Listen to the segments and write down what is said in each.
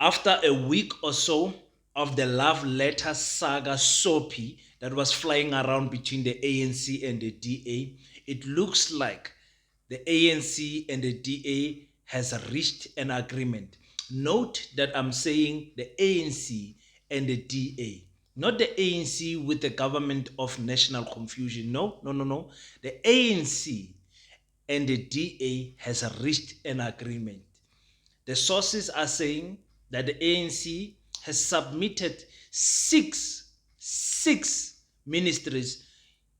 After a week or so of the love letter saga soapy that was flying around between the ANC and the DA, it looks like the ANC and the DA has reached an agreement. Note that I'm saying the ANC and the DA, not the ANC with the government of national confusion. No, no, no, no. The ANC and the DA has reached an agreement. The sources are saying that the ANC has submitted six ministries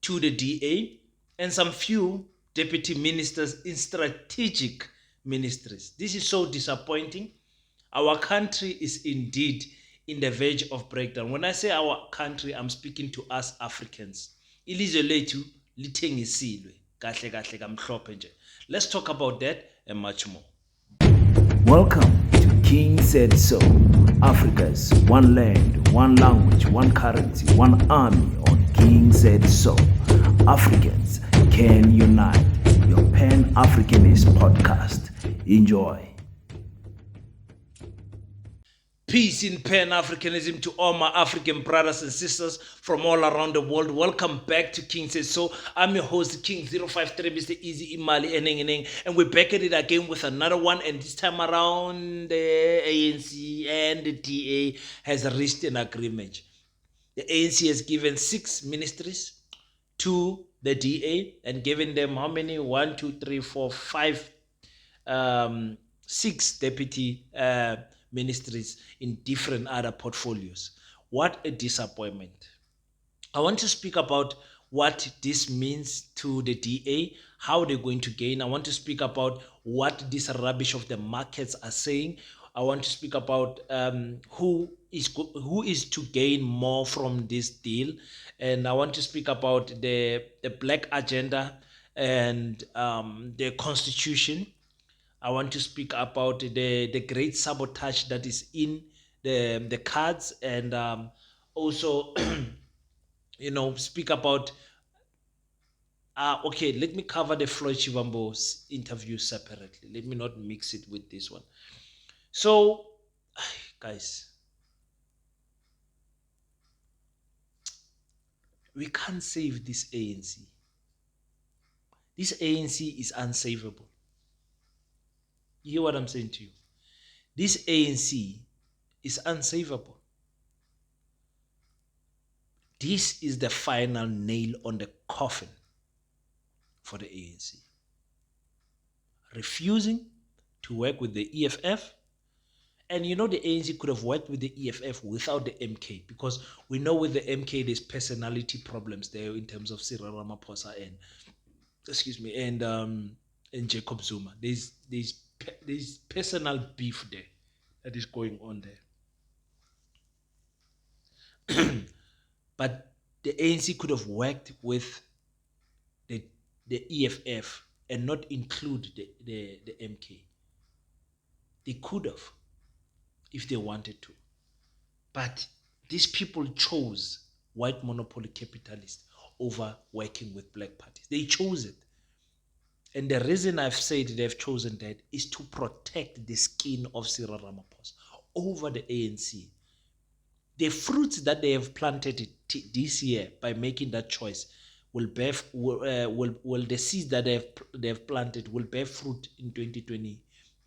to the DA and some few deputy ministers in strategic ministries. This is so disappointing. Our country is indeed in the verge of breakdown. When I say our country, I'm speaking to us Africans. Ilizwe lethu lithengisilwe kahle kahle kamhlophe nje. Let's talk about that and much more. Welcome to King Said So, Africa's one land, one language, one currency, one army on King Said So. Africans can unite. Your Pan-Africanist podcast. Enjoy. Peace in Pan-Africanism to all my African brothers and sisters from all around the world. Welcome back to King Says So. I'm your host, King053, Mr. Easy Imali Eneng, and we're back at it again with another one. And this time around, the ANC and the DA has reached an agreement. The ANC has given 6 ministries to the DA and given them how many? 1, 2, 3, 4, 5, 6 deputy ministries in different other portfolios. What a disappointment. I want to speak about what this means to the DA, how they're going to gain. I want to speak about what this rubbish of the markets are saying. I want to speak about who is to gain more from this deal, and I want to speak about the black agenda and the constitution. I want to speak about the great sabotage that is in the cards, and also speak about okay, let me cover the Floyd Chivambo's interview separately. Let me not mix it with this one. So guys, we can't save this ANC. This ANC is unsavable. You hear what I'm saying to you? This ANC is unsavable. This is the final nail on the coffin for the ANC. Refusing to work with the EFF. And the ANC could have worked with the EFF without the MK, because we know with the MK there's personality problems there in terms of Cyril Ramaphosa and Jacob Zuma. There's personal beef there that is going on there. But the ANC could have worked with the EFF and not include the MK. They could have, if they wanted to. But these people chose white monopoly capitalists over working with black parties. They chose it. And the reason I've said they've chosen that is to protect the skin of Cyril Ramaphosa over the ANC. The fruits that they have planted this year by making that choice will the seeds that they have planted will bear fruit in 2020,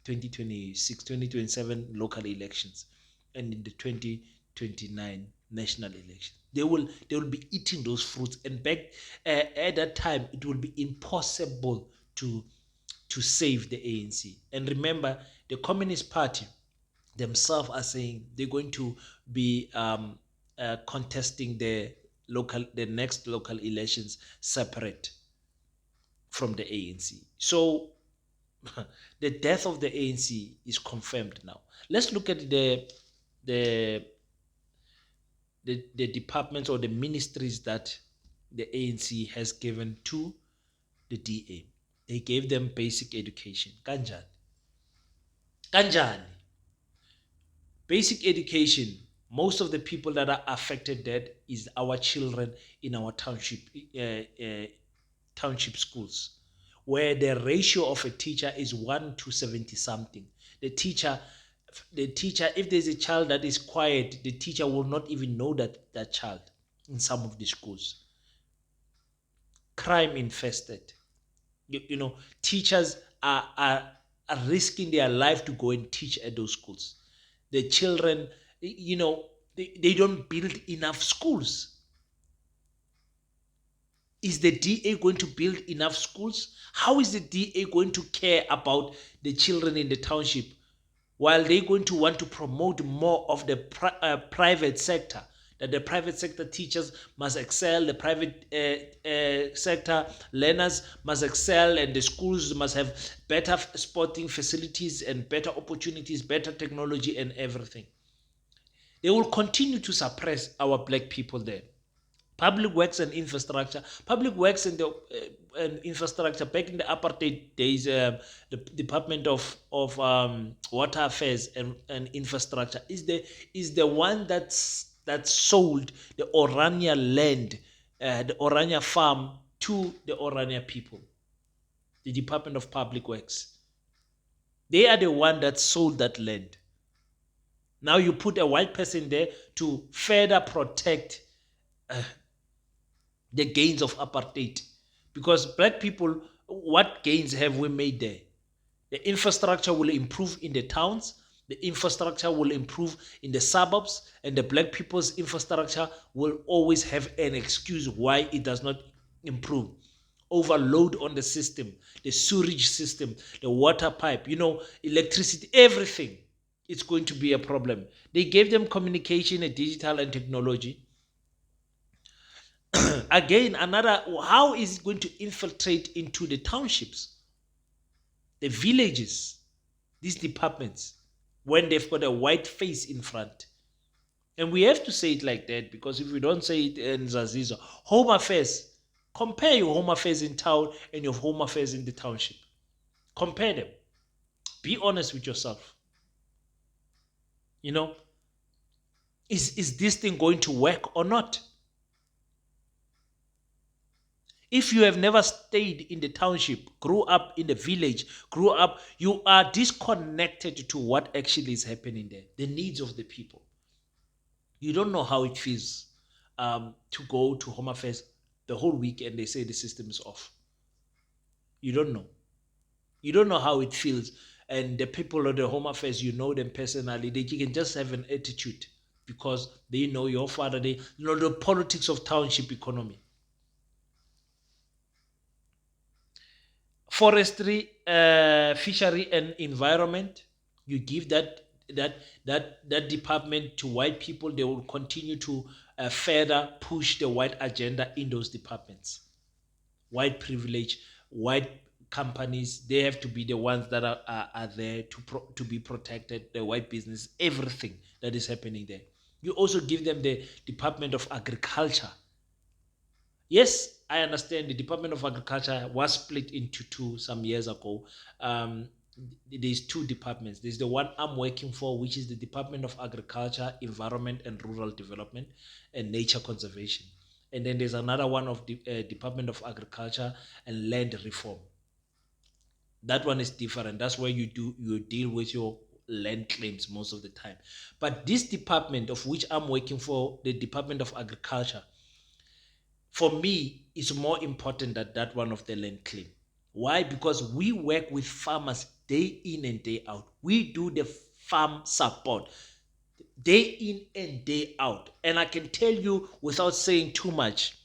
2026, 2027 local elections, and in the 2029 national election. They will be eating those fruits, and back at that time it will be impossible to save the ANC. And remember, the Communist Party themselves are saying they're going to be contesting the next local elections separate from the ANC. So the death of the ANC is confirmed now. Let's look at the departments or the ministries that the ANC has given to the DA. They gave them basic education. Kanjani? Kanjani? Basic education. Most of the people that are affected that is our children in our township schools, where the ratio of a teacher is 1 to 70 something. The teacher The teacher, if there's a child that is quiet, the teacher will not even know that child in some of the schools. Crime infested. Teachers are risking their life to go and teach at those schools. The children, they don't build enough schools. Is the DA going to build enough schools? How is the DA going to care about the children in the township while they're going to want to promote more of the private sector? That the private sector teachers must excel, the private sector learners must excel, and the schools must have better sporting facilities and better opportunities, better technology, and everything. They will continue to suppress our black people there. Public works and infrastructure. Public works and infrastructure. Back in the apartheid days, the Department of Water Affairs and Infrastructure is the one that sold the Orania land, the Orania farm to the Orania people. The Department of Public Works. They are the one that sold that land. Now you put a white person there to further protect the gains of apartheid. Because black people, what gains have we made there? The infrastructure will improve in the towns, the infrastructure will improve in the suburbs, and the black people's infrastructure will always have an excuse why it does not improve. Overload on the system, the sewage system, the water pipe, electricity, everything. It's going to be a problem. They gave them communication and digital and technology. Again, another, how is it going to infiltrate into the townships, the villages, these departments, when they've got a white face in front? And we have to say it like that, because if we don't say it in Zazizo, home affairs, compare your home affairs in town and your home affairs in the township. Compare them. Be honest with yourself. Is this thing going to work or not? If you have never stayed in the township, grew up in the village, you are disconnected to what actually is happening there, the needs of the people. You don't know how it feels to go to Home Affairs the whole week and they say the system is off. You don't know. You don't know how it feels. And the people of the Home Affairs, you know them personally, they can just have an attitude because they know your father, they know the politics of township economy. Forestry, fishery, and environment. You give that department to white people, they will continue to further push the white agenda in those departments. White privilege, white companies, they have to be the ones that are there to be protected. The white business, everything that is happening there. You also give them the Department of Agriculture. Yes, I understand the Department of Agriculture was split into two some years ago. There's two departments. There's the one I'm working for, which is the Department of Agriculture, Environment and Rural Development and Nature Conservation. And then there's another one of the Department of Agriculture and Land Reform. That one is different. That's where you deal with your land claims most of the time. But this department of which I'm working for, the Department of Agriculture, for me, it's more important than that one of the land claim. Why? Because we work with farmers day in and day out. We do the farm support day in and day out. And I can tell you without saying too much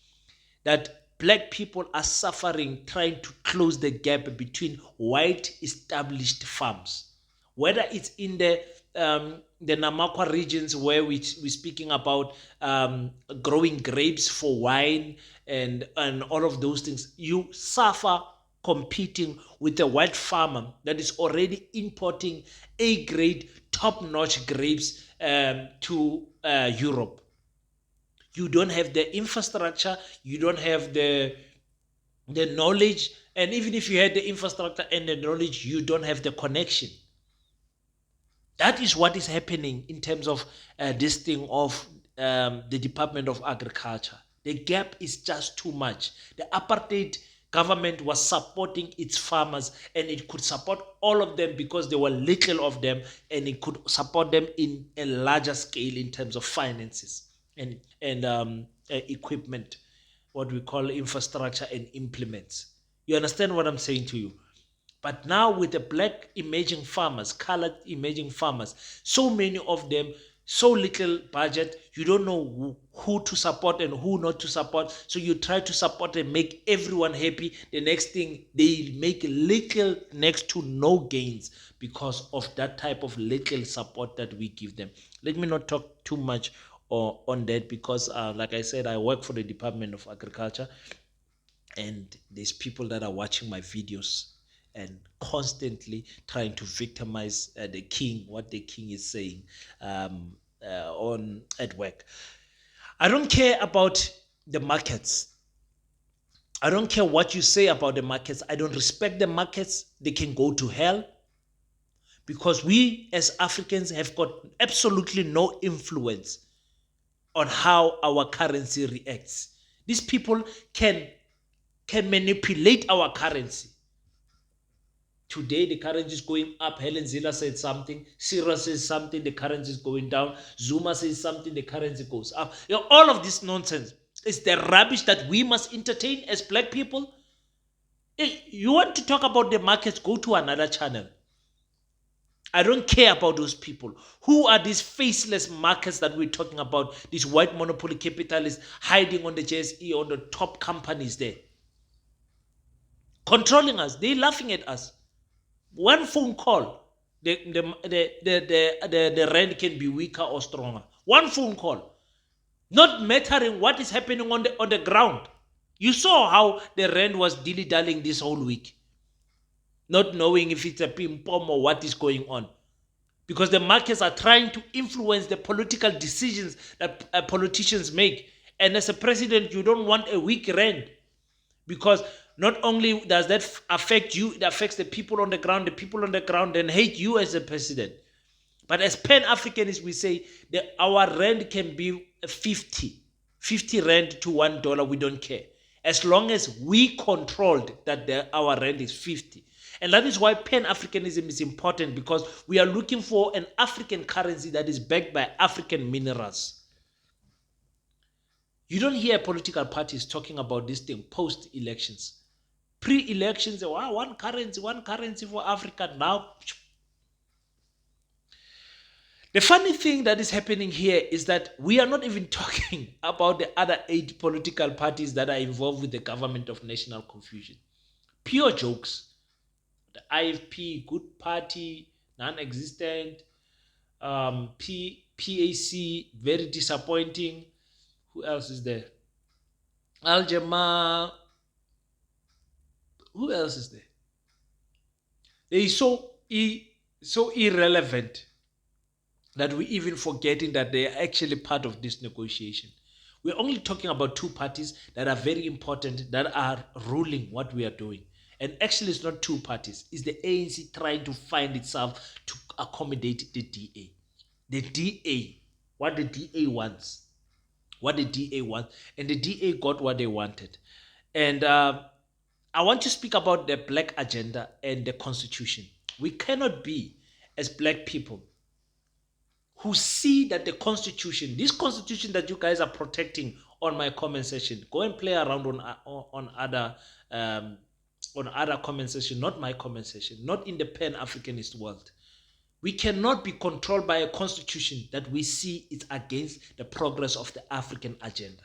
that black people are suffering trying to close the gap between white established farms. Whether it's in the Namakwa regions where we're speaking about growing grapes for wine and all of those things, you suffer competing with a white farmer that is already importing A-grade, top-notch grapes to Europe. You don't have the infrastructure, you don't have the knowledge, and even if you had the infrastructure and the knowledge, you don't have the connection. That is what is happening in terms of this thing of the Department of Agriculture. The gap is just too much. The apartheid government was supporting its farmers, and it could support all of them because there were little of them, and it could support them in a larger scale in terms of finances and equipment, what we call infrastructure and implements. You understand what I'm saying to you? But now with the black emerging farmers, colored emerging farmers, so many of them, so little budget, you don't know who to support and who not to support. So you try to support and make everyone happy. The next thing, they make little next to no gains because of that type of little support that we give them. Let me not talk too much on that because, like I said, I work for the Department of Agriculture, and there's people that are watching my videos and constantly trying to victimize the king, what the king is saying on at work. I don't care about the markets. I don't care what you say about the markets. I don't respect the markets. They can go to hell because we as Africans have got absolutely no influence on how our currency reacts. These people can manipulate our currency. Today, the currency is going up. Helen Zilla said something. Sira says something. The currency is going down. Zuma says something. The currency goes up. You know, all of this nonsense is the rubbish that we must entertain as black people. If you want to talk about the markets, go to another channel. I don't care about those people. Who are these faceless markets that we're talking about? These white monopoly capitalists hiding on the JSE, on the top companies there, controlling us. They're laughing at us. One phone call, the rand can be weaker or stronger. One phone call, not mattering what is happening on the ground. You saw how the rand was dilly-dallying this whole week, not knowing if it's a ping pong or what is going on, because the markets are trying to influence the political decisions that politicians make. And as a president, you don't want a weak rand, because not only does that affect you, it affects the people on the ground. The people on the ground then hate you as a president. But as Pan-Africanists, we say that our rand can be 50 rand to $1. We don't care, as long as we controlled that our rand is 50. And that is why Pan-Africanism is important, because we are looking for an African currency that is backed by African minerals. You don't hear political parties talking about this thing post-elections. Pre-elections, wow, one currency for Africa. Now, the funny thing that is happening here is that we are not even talking about the other 8 political parties that are involved with the government of national confusion. Pure jokes. The IFP, good party, non-existent. PAC, very disappointing. Who else is there? Al Jamaa. Who else is there? They are so irrelevant that we're even forgetting that they are actually part of this negotiation. We're only talking about 2 parties that are very important, that are ruling what we are doing. And actually, it's not 2 parties. It's the ANC trying to find itself to accommodate the DA. The DA, what the DA wants. What the DA wants. And the DA got what they wanted. And I want to speak about the black agenda and the constitution. We cannot be, as black people, who see that the constitution, this constitution that you guys are protecting on my comment section, go and play around on other comment section, not my comment section, not in the Pan-Africanist world. We cannot be controlled by a constitution that we see is against the progress of the African agenda.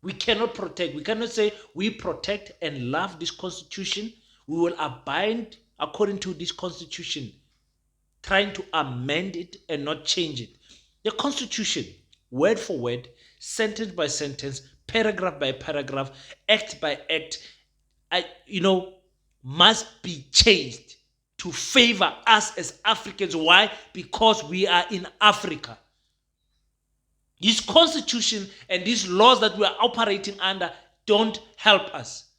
We cannot protect. We cannot say we protect and love this constitution. We will abide according to this constitution, trying to amend it and not change it. The constitution, word for word, sentence by sentence, paragraph by paragraph, act by act, must be changed to favor us as Africans. Why? Because we are in Africa. This constitution and these laws that we are operating under don't help us,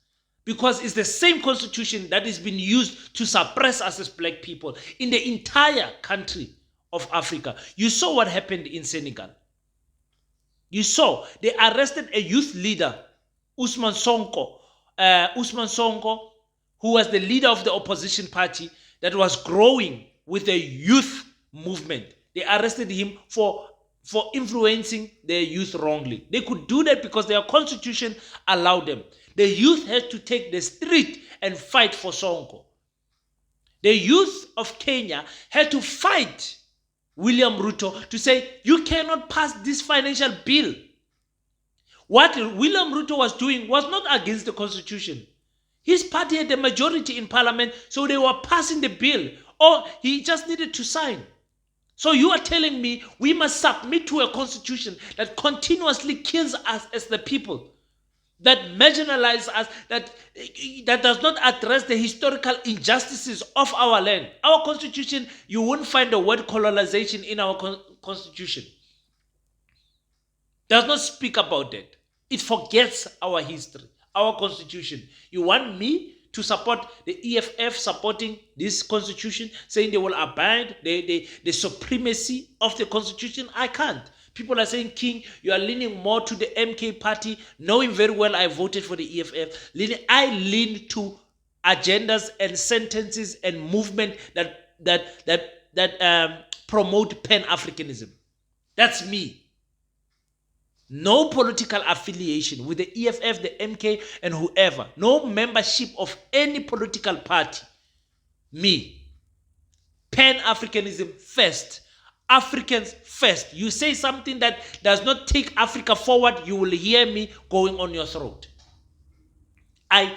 because it's the same constitution that has been used to suppress us as black people in the entire country of Africa. You saw what happened in Senegal. You saw they arrested a youth leader, Usman Sonko, Usman Sonko, who was the leader of the opposition party that was growing with the youth movement. They arrested him for influencing their youth wrongly. They could do that because their constitution allowed them. The youth had to take the street and fight for Sonko. The youth of Kenya had to fight William Ruto to say, you cannot pass this financial bill. What William Ruto was doing was not against the constitution. His party had a majority in parliament, so they were passing the bill. Or he just needed to sign. So you are telling me we must submit to a constitution that continuously kills us as the people, that marginalizes us, that does not address the historical injustices of our land. Our constitution, you won't find the word colonization in our constitution. Does not speak about that. It forgets our history, our constitution. You want me to support the EFF supporting this constitution, saying they will abide the supremacy of the constitution? I can't. People are saying, King, you are leaning more to the MK party, knowing very well I voted for the EFF. I lean to agendas and sentences and movement that promote Pan-Africanism. That's me. No political affiliation with the EFF, the MK, and whoever. No membership of any political party. Me. Pan-Africanism first. Africans first. You say something that does not take Africa forward, you will hear me going on your throat. I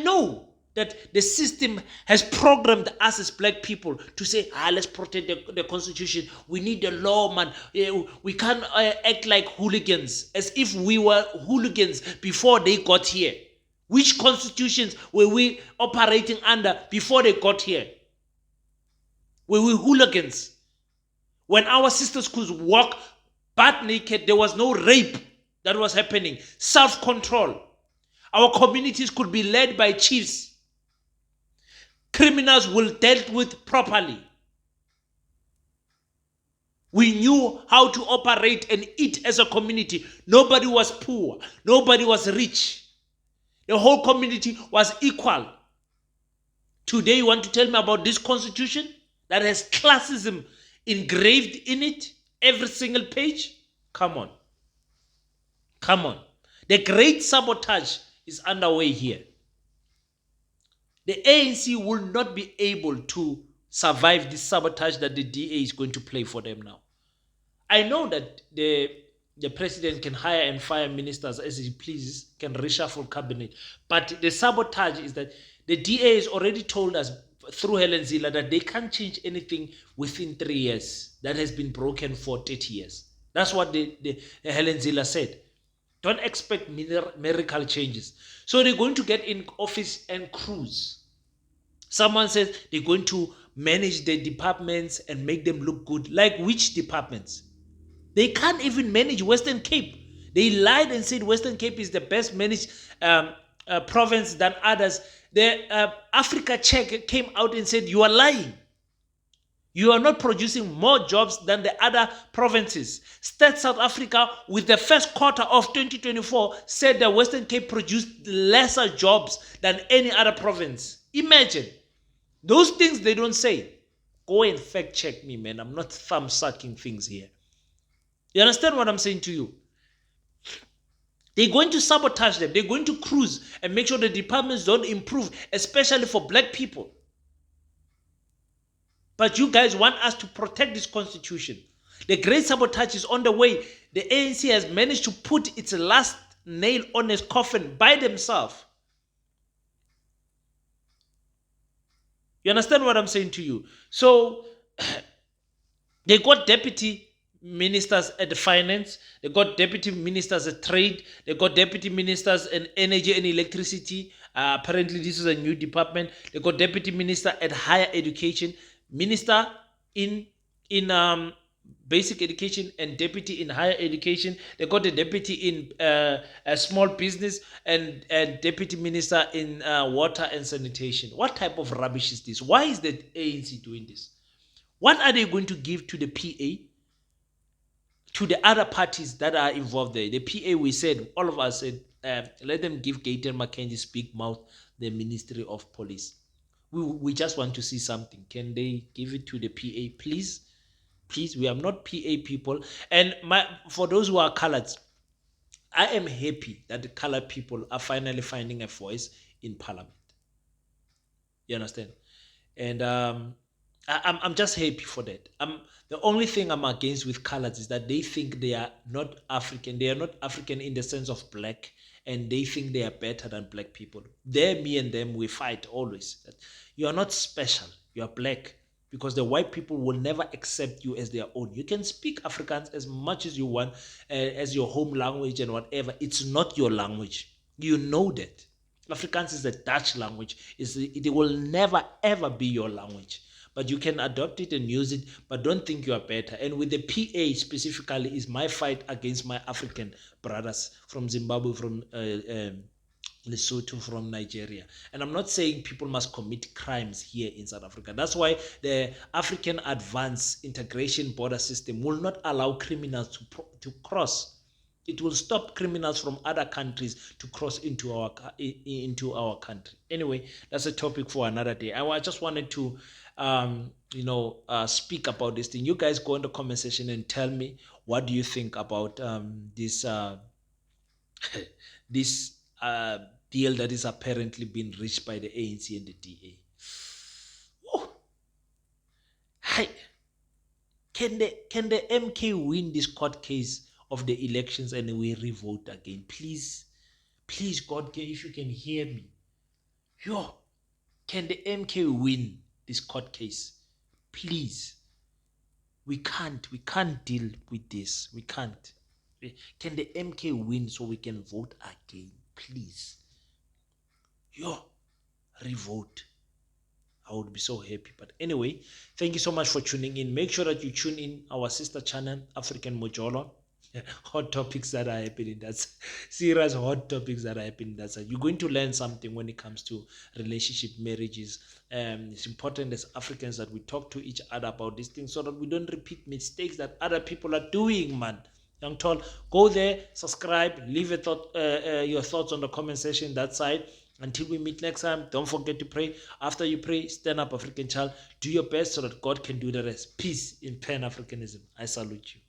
know that the system has programmed us as black people to say, let's protect the constitution. We need the law, man. We can't act like hooligans, as if we were hooligans before they got here. Which constitutions were we operating under before they got here? Were we hooligans? When our sisters could walk butt naked, there was no rape that was happening. Self-control. Our communities could be led by chiefs. Criminals were dealt with properly. We knew how to operate and eat as a community. Nobody was poor. Nobody was rich. The whole community was equal. Today you want to tell me about this constitution that has classism engraved in it, every single page? Come on. Come on. The great sabotage is underway here. The ANC will not be able to survive this sabotage that the DA is going to play for them now. I know that the president can hire and fire ministers as he pleases, can reshuffle cabinet. But the sabotage is that the DA has already told us through Helen Ziller that they can't change anything within 3 years that has been broken for 30 years. That's what the Helen Ziller said. Don't expect miracle changes. So they're going to get in office and cruise. Someone says they're going to manage the departments and make them look good. Like which departments? They can't even manage Western Cape. They lied and said Western Cape is the best managed province than others. The Africa Check came out and said, you are lying. You are not producing more jobs than the other provinces. State South Africa, with the first quarter of 2024, said that Western Cape produced lesser jobs than any other province. Imagine. Those things they don't say. Go and fact check me, man. I'm not thumb-sucking things here. You understand what I'm saying to you? They're going to sabotage them. They're going to cruise and make sure the departments don't improve, especially for black people. But you guys want us to protect this constitution. The great sabotage is on the way. The ANC has managed to put its last nail on its coffin by themselves. You understand what I'm saying to you? So they got deputy ministers at the finance. They got deputy ministers at trade. They got deputy ministers in energy and electricity. Apparently this is a new department. They got deputy minister at higher education. Minister in basic education and deputy in higher education. They got a deputy in a small business and deputy minister in water and sanitation. What type of rubbish is this? Why is the ANC doing this? What are they going to give to the PA? To the other parties that are involved there? The PA, we said, all of us said, let them give Gaten Mackenzie's big mouth the Ministry of Police. We just want to see something. Can they give it to the PA, please? Please, we are not PA people. And for those who are colored, I am happy that the colored people are finally finding a voice in Parliament. You understand? And I'm just happy for that. The only thing I'm against with colors is that they think they are not African. They are not African in the sense of black, and they think they are better than black people. They, me and them, we fight always. That you are not special. You are black, because the white people will never accept you as their own. You can speak Afrikaans as much as you want, as your home language and whatever. It's not your language. You know that. Afrikaans is the Dutch language. It will never ever be your language. But you can adopt it and use it, but don't think you are better. And with the PA specifically, is my fight against my African brothers from Zimbabwe, from Lesotho, from Nigeria. And I'm not saying people must commit crimes here in South Africa. That's why the African Advanced Integration Border System will not allow criminals to cross. It will stop criminals from other countries to cross into our country. Anyway, that's a topic for another day. I just wanted to speak about this thing. You guys go in the comment section and tell me, what do you think about this this deal that is apparently being reached by the ANC and the DA. Oh, hi. Can the MK win this court case of the elections and we revote again? Please, please, God, if you can hear me. Yo, can the MK win this court case? Please. We can't deal with this. We can't. Can the MK win so we can vote again? Please. Yo, revote. I would be so happy. But anyway, thank you so much for tuning in. Make sure that you tune in our sister channel, African Mojolo. Hot topics that are happening. That's serious hot topics that are happening. That's you're going to learn something when it comes to relationship, marriages. It's important as Africans that we talk to each other about these things so that we don't repeat mistakes that other people are doing, man. Young Tall, go there, subscribe, leave your thoughts on the comment section that side. Until we meet next time, don't forget to pray. After you pray, stand up, African child. Do your best so that God can do the rest. Peace in Pan-Africanism. I salute you.